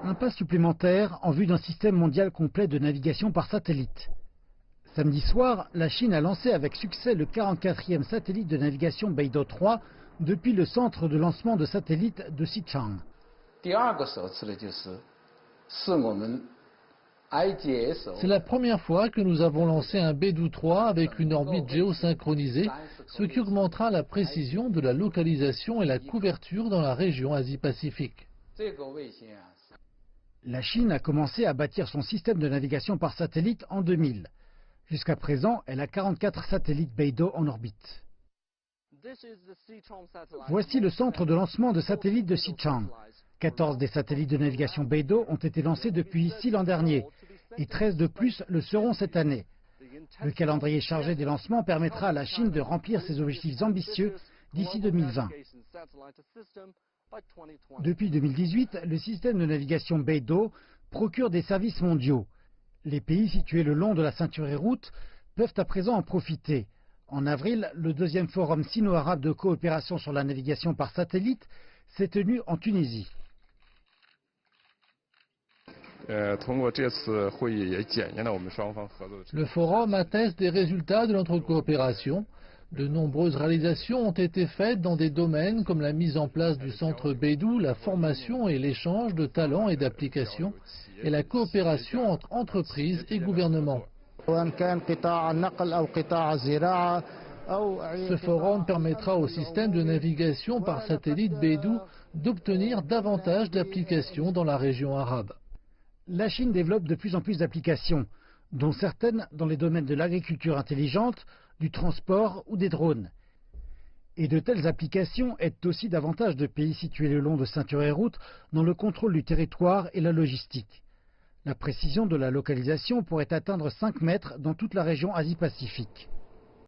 Un pas supplémentaire en vue d'un système mondial complet de navigation par satellite. Samedi soir, la Chine a lancé avec succès le 44e satellite de navigation Beidou 3 depuis le centre de lancement de satellites de Xichang. C'est la première fois que nous avons lancé un Beidou 3 avec une orbite géosynchronisée, ce qui augmentera la précision de la localisation et la couverture dans la région Asie-Pacifique. La Chine a commencé à bâtir son système de navigation par satellite en 2000. Jusqu'à présent, elle a 44 satellites Beidou en orbite. Voici le centre de lancement de satellites de Xichang. 14 des satellites de navigation Beidou ont été lancés depuis ici l'an dernier et 13 de plus le seront cette année. Le calendrier chargé des lancements permettra à la Chine de remplir ses objectifs ambitieux d'ici 2020. Depuis 2018, le système de navigation Beidou procure des services mondiaux. Les pays situés le long de la ceinture et route peuvent à présent en profiter. En avril, le deuxième forum sino-arabe de coopération sur la navigation par satellite s'est tenu en Tunisie. Le forum atteste des résultats de notre coopération. De nombreuses réalisations ont été faites dans des domaines comme la mise en place du centre Beidou, la formation et l'échange de talents et d'applications, et la coopération entre entreprises et gouvernements. Ce forum permettra au système de navigation par satellite Beidou d'obtenir davantage d'applications dans la région arabe. La Chine développe de plus en plus d'applications, dont certaines dans les domaines de l'agriculture intelligente, du transport ou des drones. Et de telles applications aident aussi davantage de pays situés le long de ceinture et route dans le contrôle du territoire et la logistique. La précision de la localisation pourrait atteindre 5 mètres dans toute la région Asie-Pacifique.